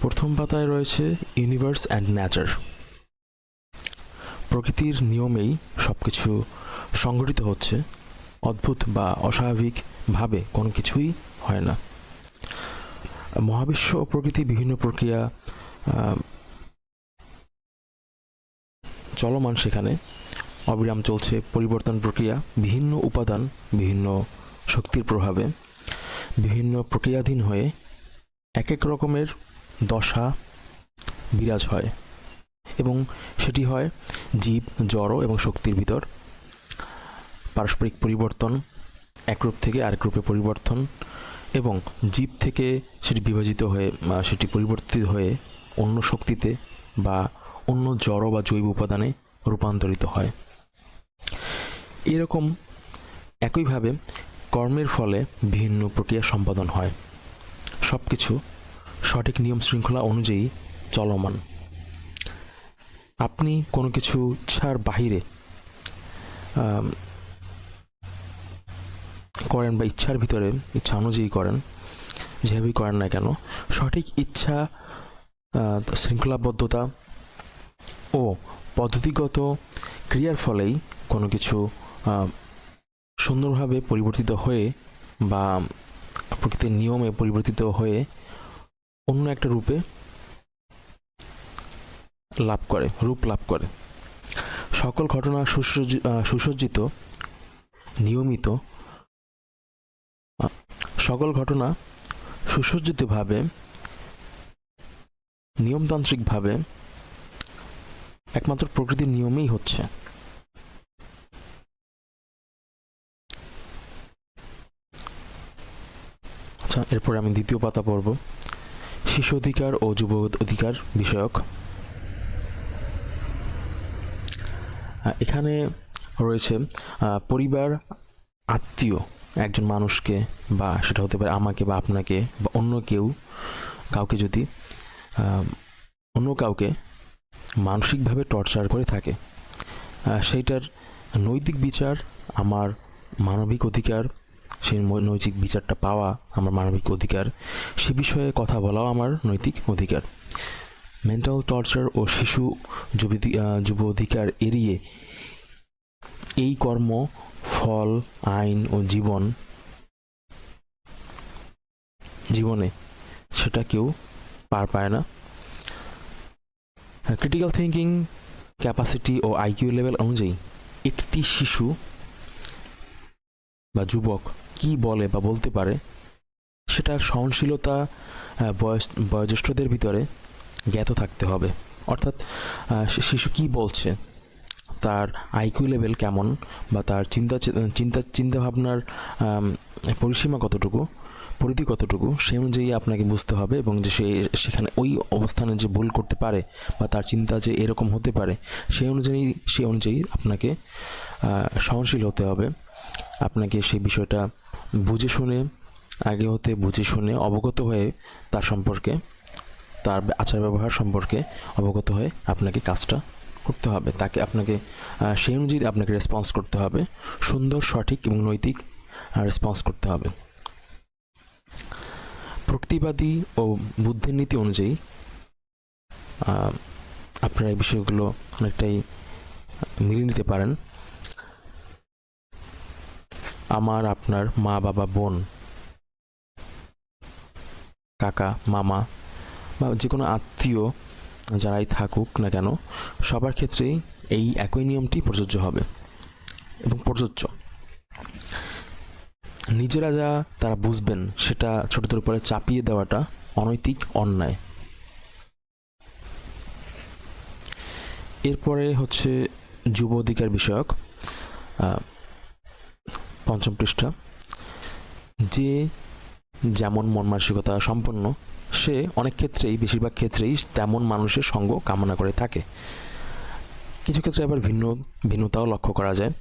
প্রথম পাতায় রয়েছে ইউনিভার্স অ্যান্ড নেচার। প্রকৃতির নিয়মেই সব কিছু সংঘটিত হচ্ছে, অদ্ভুত বা অস্বাভাবিকভাবে কোনো কিছুই হয় না। মহাবিশ্ব ও প্রকৃতি বিভিন্ন প্রক্রিয়া চলমান, সেখানে অবিরাম চলছে পরিবর্তন প্রক্রিয়া। বিভিন্ন উপাদান বিভিন্ন শক্তির প্রভাবে বিভিন্ন প্রক্রিয়াধীন হয়ে এক এক রকমের দশা বিরাজ হয়, এবং সেটি হয় জীব, জড় এবং শক্তির ভিতর। পারস্পরিক পরিবর্তন, এক রূপ থেকে আরেক রূপে পরিবর্তন, এবং জীব থেকে সেটি বিভাজিত হয়ে সেটি পরিবর্তিত হয়ে অন্য শক্তিতে বা অন্য জড় বা জৈব উপাদানে রূপান্তরিত হয়। এরকম একইভাবে কর্মের ফলে বিভিন্ন প্রক্রিয়া সম্পাদন হয়। সব কিছু সঠিক নিয়ম শৃঙ্খলা অনুযায়ী চলমান। আপনি কোনো কিছু ইচ্ছার বাহিরে করেন বা ইচ্ছার ভিতরে ইচ্ছা অনুযায়ী করেন, যেভাবেই করেন না কেন, সঠিক ইচ্ছা, শৃঙ্খলাবদ্ধতা ও পদ্ধতিগত ক্রিয়ার ফলেই কোনো কিছু সুন্দরভাবে পরিবর্তিত হয়ে বা প্রকৃতির নিয়মে পরিবর্তিত হয়ে অন্য একটা রূপে রূপ লাভ করে। সকল ঘটনা সুসজ্জিত, নিয়মিত, সকল ঘটনা সুসজ্জিতভাবে, নিয়মতান্ত্রিকভাবে একমাত্র প্রকৃতির নিয়মেই হচ্ছে। আচ্ছা, এরপরে আমি দ্বিতীয় পাতা পড়ব, শিশু অধিকার ও যুব অধিকার বিষয়ক। এখানে রয়েছে পরিবার, আত্মীয় একজন মানুষকে, বা সেটা হতে পারে আমাকে বা আপনাকে বা অন্য কাউকে যদি অন্য কাউকে মানসিকভাবে টর্চার করে থাকে, সেইটার নৈতিক বিচার আমার মানবিক অধিকার, সেই নৈতিক বিচারটা পাওয়া আমার মানবিক অধিকার, সে বিষয়ে কথা বলাও আমার নৈতিক অধিকার। মেন্টাল টর্চার ও শিশু যুব অধিকার এড়িয়ে এই কর্ম, ফল, আইন ও জীবনে সেটা কেউ পার পায় না। ক্রিটিক্যাল থিঙ্কিং ক্যাপাসিটি ও আইকিউ লেভেল অনুযায়ী একটি শিশু বা যুবক কি বলে বা বলতে পারে, সেটার সহনশীলতা বয়োজ্যেষ্ঠদের ভিতরে জ্ঞাত থাকতে হবে। অর্থাৎ শিশু কি বলছে, তার আইকিউ লেভেল কেমন, বা তার চিন্তা ভাবনার পরিসীমা কতটুকু, পরিধি কতটুকু, সেই অনুযায়ী আপনাকে বুঝতে হবে, এবং যে সেখানে ওই অবস্থানে যে ভুল করতে পারে বা তার চিন্তা যে এরকম হতে পারে, সেই অনুযায়ী আপনাকে সহনশীল হতে হবে। আপনাকে সেই বিষয়টা বুঝে শুনে অবগত হয়ে তার সম্পর্কে, তার আচার ব্যবহার সম্পর্কে অবগত হয়ে আপনাকে কাজটা করতে হবে। আপনাকে সেই অনুযায়ী আপনাকে রেসপন্স করতে হবে, সুন্দর, সঠিক এবং নৈতিক রেসপন্স করতে হবে। প্রকৃতিবাদী ও বুদ্ধের নীতি অনুযায়ী আপনারা এই বিষয়গুলো অনেকটাই মিলিয়ে নিতে পারেন। আমার, আপনার মা, বাবা, বোন, কাকা, মামা বা যে কোনো আত্মীয় যারাই থাকুক না কেন, সবার ক্ষেত্রেই এই একই নিয়মটি প্রযোজ্য হবে এবং প্রযোজ্য। নিজেরা যা তারা বুঝবেন সেটা ছোটদের উপরে চাপিয়ে দেওয়াটা অনৈতিক, অন্যায়। এরপরে হচ্ছে যুব অধিকার বিষয়ক ৫ম পৃষ্ঠা। যে যেমন মন মানসিকতা সম্পন্ন, সে বেশিরভাগ ক্ষেত্রেই তেমন মানুষের সঙ্গ কামনা করে থাকে। কিছু ক্ষেত্রে আবার ভিন্নতাও লক্ষ্য করা যায়।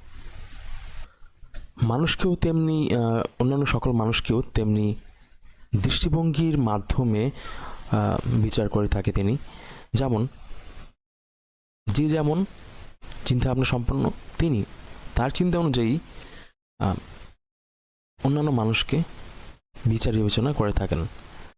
মানুষকেও তেমনি, অন্যান্য সকল মানুষকেও তেমনি দৃষ্টিভঙ্গির মাধ্যমে বিচার করে থাকে তিনি। যেমন যে যেমন চিন্তা ভাবনা সম্পন্ন, তিনি তার চিন্তা অনুযায়ী অন্যান্য মানুষকে বিচার বিবেচনা করে থাকেন।